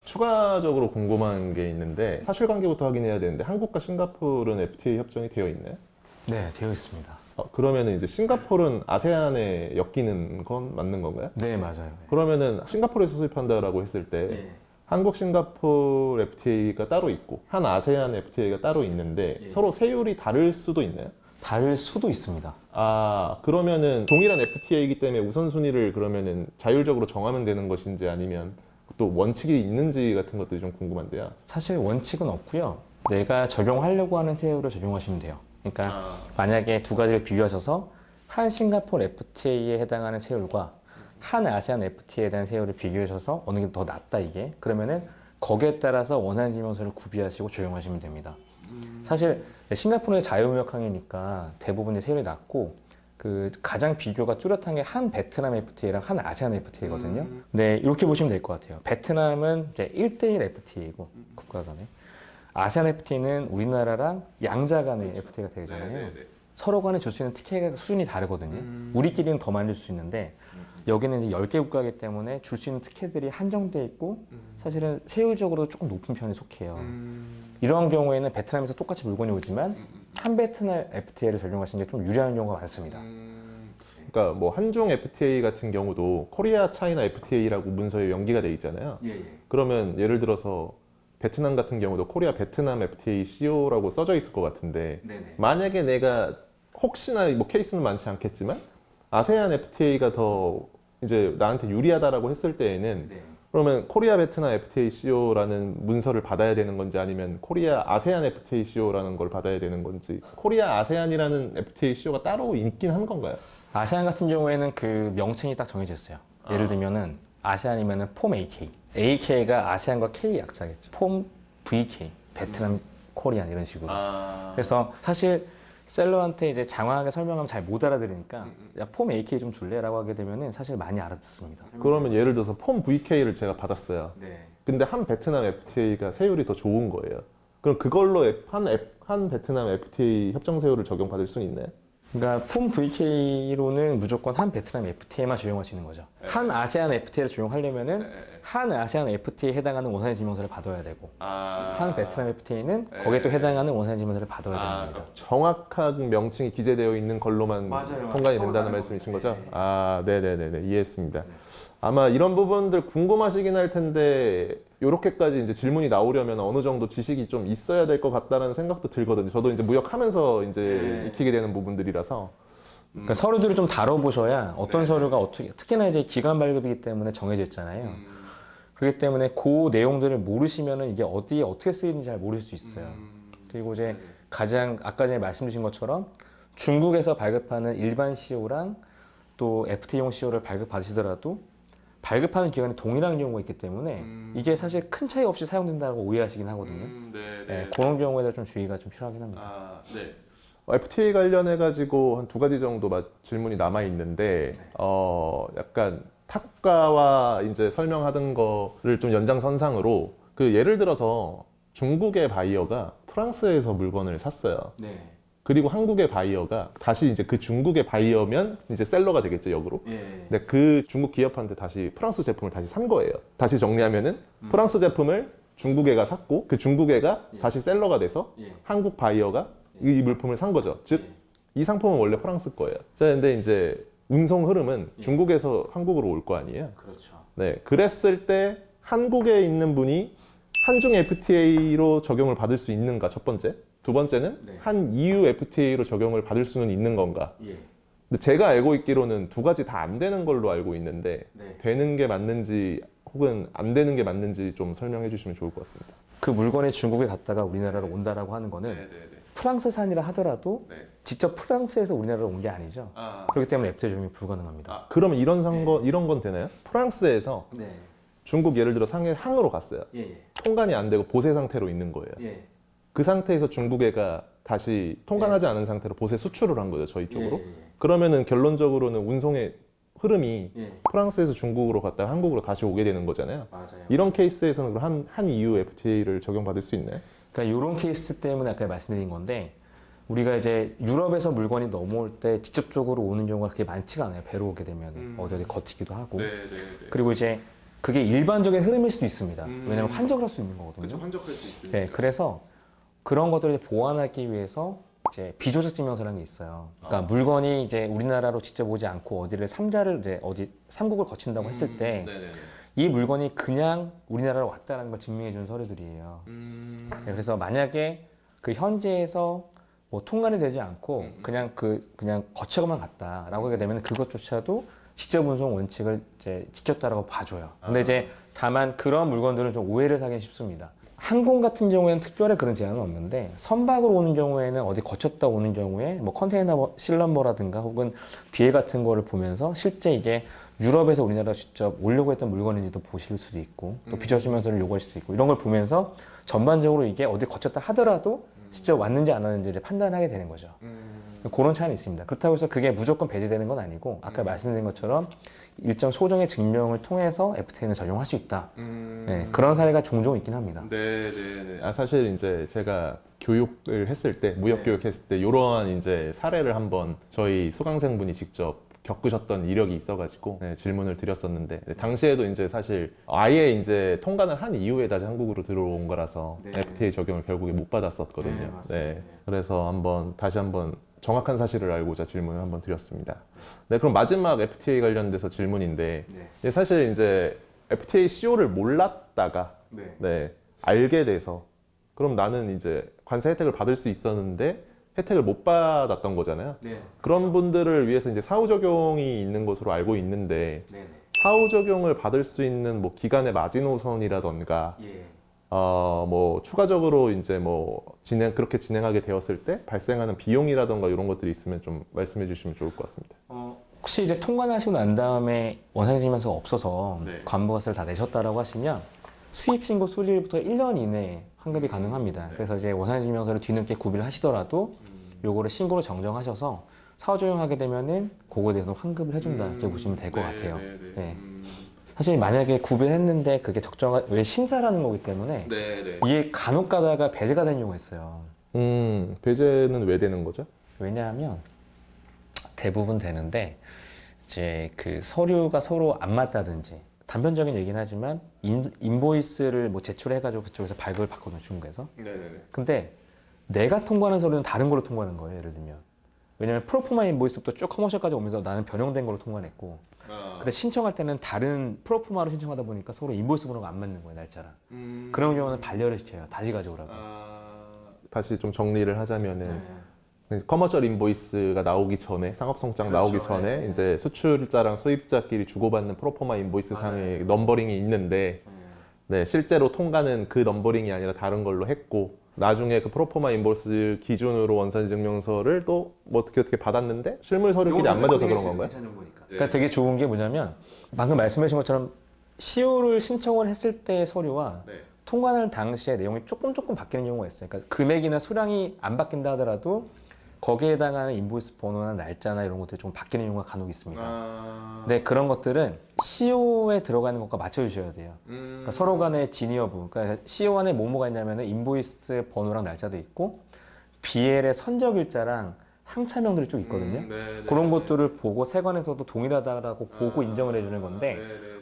추가적으로 궁금한 게 있는데 사실관계부터 확인해야 되는데 한국과 싱가포르는 FTA 협정이 되어 있나요? 네, 되어 있습니다. 그러면은 이제 싱가포르는 아세안에 엮이는 건 맞는 건가요? 네, 맞아요. 그러면은 싱가포르에서 수입한다라고 했을 때 한국 싱가포르 FTA가 따로 있고 한 아세안 FTA가 따로 있는데 서로 세율이 다를 수도 있나요? 다를 수도 있습니다. 그러면은 동일한 FTA이기 때문에 우선순위를 그러면은 자율적으로 정하면 되는 것인지 아니면 또 원칙이 있는지 같은 것들이 좀 궁금한데요. 사실 원칙은 없고요. 내가 적용하려고 하는 세율을 적용하시면 돼요. 그러니까 만약에 두 가지를 비교하셔서 한 싱가포르 FTA에 해당하는 세율과 한 아세안 FTA에 대한 세율을 비교하셔서 어느 게 더 낫다 이게 그러면은 거기에 따라서 원하는 지명서를 구비하시고 적용하시면 됩니다. 사실 싱가포르는 자유무역항이니까 대부분의 세율이 낮고 그 가장 비교가 뚜렷한 게 한 베트남 FTA랑 한 아세안 FTA거든요. 네, 이렇게 보시면 될 것 같아요. 베트남은 이제 1대1 FTA이고 국가 간에 아세안 FTA는 우리나라랑 양자 간의 FTA가 되잖아요. 서로 간에 줄 수 있는 티켓 수준이 다르거든요. 우리끼리는 더 많이 줄 수 있는데 여기는 이제 10개 국가이기 때문에 줄 수 있는 티켓들이 한정돼 있고 사실은 세율적으로 조금 높은 편에 속해요. 이러한 경우에는 베트남에서 똑같이 물건이 오지만 한 베트남 FTA를 적용하시는 게 좀 유리한 경우가 많습니다. 그러니까 뭐 한중 FTA 같은 경우도 코리아 차이나 FTA라고 문서에 연기가 돼 있잖아요. 그러면 예를 들어서 베트남 같은 경우도 코리아 베트남 FTA CO라고 써져 있을 것 같은데 만약에 내가 혹시나 뭐 케이스는 많지 않겠지만 아세안 FTA가 더 이제 나한테 유리하다라고 했을 때에는 그러면 코리아 베트남 FTA CO라는 문서를 받아야 되는 건지 아니면 코리아 아세안 FTA CO라는 걸 받아야 되는 건지 코리아 아세안이라는 FTA CO가 따로 있긴 한 건가요? 아세안 같은 경우에는 그 명칭이 딱 정해져 있어요. 예를 들면은 아세안이면은 폼 AK, AK가 아세안과 K 약자겠죠. 폼 VK, 베트남, 코리안 이런 식으로. 그래서 사실 셀러한테 이제 장황하게 설명하면 잘 못 알아들으니까 야, 폼 AK 좀 줄래라고 하게 되면은 사실 많이 알아듣습니다. 그러면 예를 들어서 폼 VK를 제가 받았어요. 근데 한 베트남 FTA가 세율이 더 좋은 거예요. 그럼 그걸로 한 베트남 FTA 협정 세율을 적용받을 수는 있나요? 그러니까 폼 VK로는 무조건 한 베트남 FTA만 적용할 수 있는 거죠. 한 아세안 FTA를 적용하려면은 한 아세안 FTA에 해당하는 원산지 지명서를 받아야 되고 한 베트남 FTA는 거기에 또 해당하는 원산지 지명서를 받아야 되는 겁니다. 정확한 명칭이 기재되어 있는 걸로만 통관이 된다는 말씀이신 거죠? 네네네 이해했습니다. 아마 이런 부분들 궁금하시긴 할 텐데 이렇게까지 이제 질문이 나오려면 어느 정도 지식이 좀 있어야 될 것 같다는 생각도 들거든요. 저도 이제 무역하면서 이제 익히게 되는 부분들이라서. 그러니까 서류들을 좀 다뤄보셔야 어떤 서류가 어떻게 특히나 이제 기관 발급이기 때문에 정해져 있잖아요. 그렇기 때문에 그 내용들을 모르시면은 이게 어디에 어떻게 쓰이는지 잘 모를 수 있어요. 그리고 이제 가장 아까 전에 말씀 주신 것처럼 중국에서 발급하는 일반 CO랑 또 FTA용 CO를 발급받으시더라도 발급하는 기간이 동일한 경우가 있기 때문에 이게 사실 큰 차이 없이 사용된다고 오해하시긴 하거든요. 그런 경우에 대해 좀 주의가 좀 필요하긴 합니다. FTA 관련해 가지고 한 두 가지 정도 질문이 남아 있는데 약간 타국가와 이제 설명하던 거를 좀 연장선상으로 그 예를 들어서 중국의 바이어가 프랑스에서 물건을 샀어요. 그리고 한국의 바이어가 다시 이제 그 중국의 바이어면 이제 셀러가 되겠죠, 역으로. 근데 그 중국 기업한테 다시 프랑스 제품을 다시 산 거예요. 다시 정리하면은 프랑스 제품을 중국애가 샀고 그 중국애가 다시 셀러가 돼서 한국 바이어가 이 물품을 산 거죠. 즉, 이 상품은 원래 프랑스 거예요. 자, 근데 이제 운송 흐름은 중국에서 한국으로 올 거 아니에요. 네, 그랬을 때 한국에 있는 분이 한중 FTA로 적용을 받을 수 있는가, 첫 번째. 두 번째는 한 EU FTA로 적용을 받을 수는 있는 건가. 근데 제가 알고 있기로는 두 가지 다 안 되는 걸로 알고 있는데 되는 게 맞는지 혹은 안 되는 게 맞는지 좀 설명해 주시면 좋을 것 같습니다. 그 물건이 중국에 갔다가 우리나라로 온다라고 하는 거는 프랑스산이라 하더라도 직접 프랑스에서 우리나라로 온 게 아니죠. 그렇기 때문에 FTA 적용이 불가능합니다. 그러면 이런 건 되나요? 프랑스에서 중국 예를 들어 항으로 갔어요. 통관이 안 되고 보세 상태로 있는 거예요. 그 상태에서 중국애가 다시 통관하지 않은 상태로 보세 수출을 한 거죠, 저희 쪽으로. 그러면은 결론적으로는 운송의 흐름이 프랑스에서 중국으로 갔다가 한국으로 다시 오게 되는 거잖아요. 이런 케이스에서는 그럼 한 EU FTA를 적용받을 수 있나요? 그러니까 이런 케이스 때문에 아까 말씀드린 건데 우리가 이제 유럽에서 물건이 넘어올 때 직접적으로 오는 경우가 그렇게 많지가 않아요. 배로 오게 되면 어디 거치기도 하고. 그리고 이제 그게 일반적인 흐름일 수도 있습니다. 왜냐하면 환적을 할 수 있는 거거든요. 그렇죠. 환적할 수 있으니까. 네, 그래서 그런 것들을 보완하기 위해서 이제 비조적 증명서라는 게 있어요. 그러니까 물건이 이제 우리나라로 직접 오지 않고 어디를 삼국을 거친다고 했을 때 이 물건이 그냥 우리나라로 왔다는 걸 증명해 주는 서류들이에요. 네, 그래서 만약에 그 현지에서 뭐 통관이 되지 않고 그냥 거쳐만 갔다라고 하게 되면 그것조차도 직접 운송 원칙을 이제 지켰다라고 봐줘요. 근데 이제 다만 그런 물건들은 좀 오해를 사기 쉽습니다. 항공 같은 경우에는 특별히 그런 제한은 없는데 선박으로 오는 경우에는 어디 거쳤다 오는 경우에 뭐 컨테이너 실럼버라든가 혹은 비해 같은 거를 보면서 실제 이게 유럽에서 우리나라 직접 오려고 했던 물건인지도 보실 수도 있고 또 비조심면서를 요구할 수도 있고 이런 걸 보면서 전반적으로 이게 어디 거쳤다 하더라도 직접 왔는지 안 왔는지를 판단하게 되는 거죠. 그런 차이는 있습니다. 그렇다고 해서 그게 무조건 배제되는 건 아니고 아까 말씀드린 것처럼 일정 소정의 증명을 통해서 FTA는 적용할 수 있다. 네, 그런 사례가 종종 있긴 합니다. 네네네. 사실 이제 제가 교육을 했을 때, 무역 교육했을 때, 이러한 이제 사례를 한번 저희 수강생분이 직접 겪으셨던 이력이 있어가지고 질문을 드렸었는데 당시에도 이제 사실 아예 이제 통관을 한 이후에 다시 한국으로 들어온 거라서 FTA 적용을 결국에 못 받았었거든요. 네, 그래서 다시 한번 정확한 사실을 알고자 질문을 한번 드렸습니다. 네, 그럼 마지막 FTA 관련돼서 질문인데 사실 이제 FTA CO를 몰랐다가 알게 돼서 그럼 나는 이제 관세 혜택을 받을 수 있었는데 혜택을 못 받았던 거잖아요. 그런 분들을 위해서 이제 사후 적용이 있는 것으로 알고 있는데 사후 적용을 받을 수 있는 뭐 기간의 마지노선이라던가 뭐 추가적으로 이제 뭐 그렇게 진행하게 되었을 때 발생하는 비용이라던가 이런 것들이 있으면 좀 말씀해 주시면 좋을 것 같습니다. 혹시 이제 통관하시고 난 다음에 원상증명서가 없어서 관부가세를 다 내셨다라고 하시면 수입신고 수리일부터 1년 이내에 환급이 가능합니다. 그래서 이제 원상증명서를 뒤늦게 구비를 하시더라도 요거를 신고로 정정하셔서 사후 적용하게 되면은 그거에 대해서 환급을 해준다 이렇게 보시면 될 것 같아요. 네. 사실 만약에 구비를 했는데 그게 적정한 왜 심사라는 거기 때문에 이게 간혹 가다가 배제가 되는 경우가 있어요. 배제는 왜 되는 거죠? 왜냐하면 대부분 되는데 이제 그 서류가 서로 안 맞다든지 단편적인 얘기는 하지만 인보이스를 뭐 제출해가지고 그쪽에서 발급을 받거든요, 중국에서. 근데 내가 통과하는 서류는 다른 걸로 통과하는 거예요, 예를 들면. 왜냐면 프로포마 인보이스부터 쭉 커머셜까지 오면서 나는 변형된 걸로 통과했고 근데 신청할 때는 다른 프로포마로 신청하다 보니까 서로 인보이스 번호가 안 맞는 거예요, 날짜랑. 그런 경우는 반려를 시켜요, 다시 가져오라고. 다시 좀 정리를 하자면은 커머셜 인보이스가 나오기 전에 상업송장 나오기 전에 이제 수출자랑 수입자끼리 주고받는 프로포마 인보이스 상의 넘버링이 있는데 실제로 통과는 그 넘버링이 아니라 다른 걸로 했고 나중에 그 프로포마 인보이스 기준으로 원산증명서를 또 뭐 어떻게 받았는데 실물 서류끼리 안 맞아서 그런 건가요? 그러니까 되게 좋은 게 뭐냐면 방금 말씀하신 것처럼 CO를 신청을 했을 때의 서류와 통관할 당시에 내용이 조금 바뀌는 경우가 있어요. 그러니까 금액이나 수량이 안 바뀐다 하더라도 거기에 해당하는 인보이스 번호나 날짜나 이런 것들이 좀 바뀌는 경우가 간혹 있습니다. 근데 그런 것들은 CO에 들어가는 것과 맞춰주셔야 돼요. 그러니까 서로 간의 진위 여부. 그러니까 CO 안에 뭐가 있냐면 인보이스 번호랑 날짜도 있고 BL의 선적일자랑 항차명들이 쭉 있거든요. 그런 것들을 보고 세관에서도 동일하다라고 보고 인정을 해주는 건데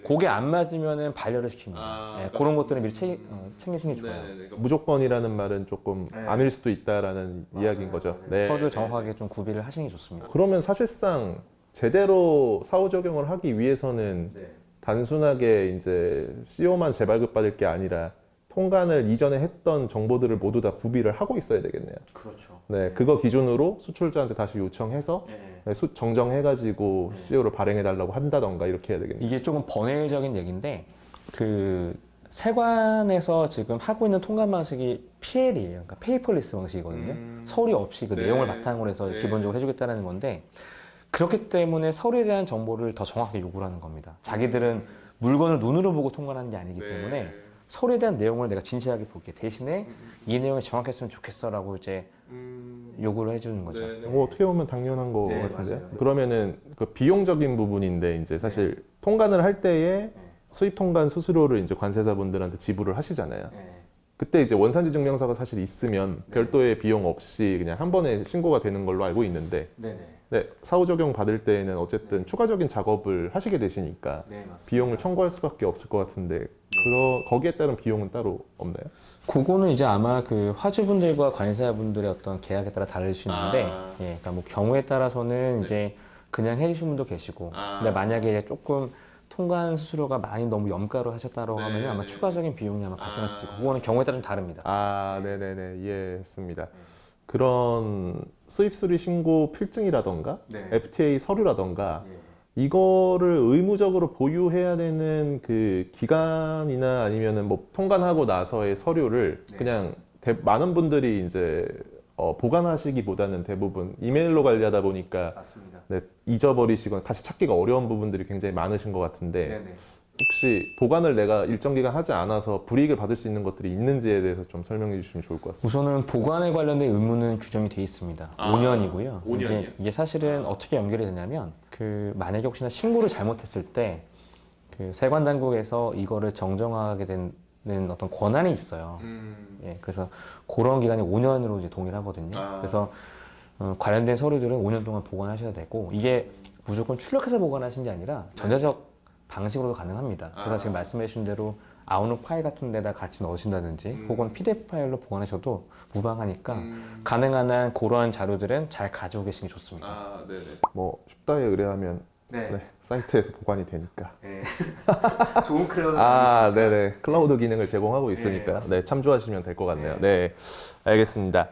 그게 안 맞으면은 반려를 시킵니다. 그런 것들은 미리 챙기시는 게 좋아요. 그러니까 무조건이라는 말은 조금 아닐 수도 있다라는 이야기인 거죠. 서류 정확하게 좀 구비를 하시는 게 좋습니다. 그러면 사실상 제대로 사후 적용을 하기 위해서는 단순하게 이제 CO만 재발급 받을 게 아니라 통관을 이전에 했던 정보들을 모두 다 구비를 하고 있어야 되겠네요. 그렇죠. 그거 기준으로 수출자한테 다시 요청해서 정정해가지고 CO를 발행해달라고 한다던가 이렇게 해야 되겠네요. 이게 조금 번외적인 얘기인데 그 세관에서 지금 하고 있는 통관 방식이 PL이에요. 그러니까 페이퍼리스 방식이거든요. 서류 없이 그 내용을 바탕으로 해서 기본적으로 해주겠다는 건데 그렇기 때문에 서류에 대한 정보를 더 정확하게 요구를 하는 겁니다. 자기들은 물건을 눈으로 보고 통관하는 게 아니기 때문에 서류에 대한 내용을 내가 진실하게 볼게. 대신에 이 내용이 정확했으면 좋겠어라고 이제 요구를 해주는 거죠. 어떻게 보면 당연한 거 같은데요. 그러면은 그 비용적인 부분인데 이제 사실 통관을 할 때에 수입 통관 수수료를 이제 관세자분들한테 지불을 하시잖아요. 그때 이제 원산지 증명서가 사실 있으면 별도의 비용 없이 그냥 한 번에 신고가 되는 걸로 알고 있는데 네네. 네, 사후 적용 받을 때에는 어쨌든 추가적인 작업을 하시게 되시니까 네, 맞습니다. 비용을 청구할 수밖에 없을 것 같은데 거기에 따른 비용은 따로 없나요? 그거는 이제 아마 그 화주분들과 관리사분들의 어떤 계약에 따라 다를 수 있는데, 예, 그러니까 뭐 경우에 따라서는 이제 그냥 해주신 분도 계시고, 근데 만약에 이제 조금 통관 수수료가 많이 너무 염가로 하셨다고 하면 아마 추가적인 비용이 아마 발생할 수도 있고, 그거는 경우에 따라 좀 다릅니다. 네네네, 이해했습니다. 그런 수입 수리 신고 필증이라던가 FTA 서류라던가 이거를 의무적으로 보유해야 되는 그 기간이나 아니면은 뭐 통관하고 나서의 서류를 그냥 많은 분들이 이제 보관하시기보다는 대부분 이메일로 관리하다 보니까 맞습니다. 네, 잊어버리시거나 다시 찾기가 어려운 부분들이 굉장히 많으신 것 같은데 혹시 보관을 내가 일정 기간 하지 않아서 불이익을 받을 수 있는 것들이 있는지에 대해서 좀 설명해 주시면 좋을 것 같습니다. 우선은 보관에 관련된 의무는 규정이 되어 있습니다. 5년이고요. 5년이요? 이게 사실은 어떻게 연결이 되냐면 그 만약에 혹시나 신고를 잘못했을 때 그 세관 당국에서 이거를 정정하게 되는 어떤 권한이 있어요. 예, 그래서 그런 기간이 5년으로 이제 동일하거든요. 그래서 관련된 서류들은 5년 동안 보관하셔야 되고 이게 무조건 출력해서 보관하신 게 아니라 전자적 방식으로도 가능합니다. 그래서 지금 말씀해 주신 대로 아웃룩 파일 같은 데다 같이 넣으신다든지 혹은 PDF 파일로 보관하셔도 무방하니까 가능한 한 그러한 자료들은 잘 가지고 계시는 게 좋습니다. 뭐 쉽다에 의뢰하면 네, 사이트에서 보관이 되니까. 좋은 클라우드 네네. 클라우드 기능을 제공하고 있으니까 네, 참조하시면 될 것 같네요. 네, 알겠습니다.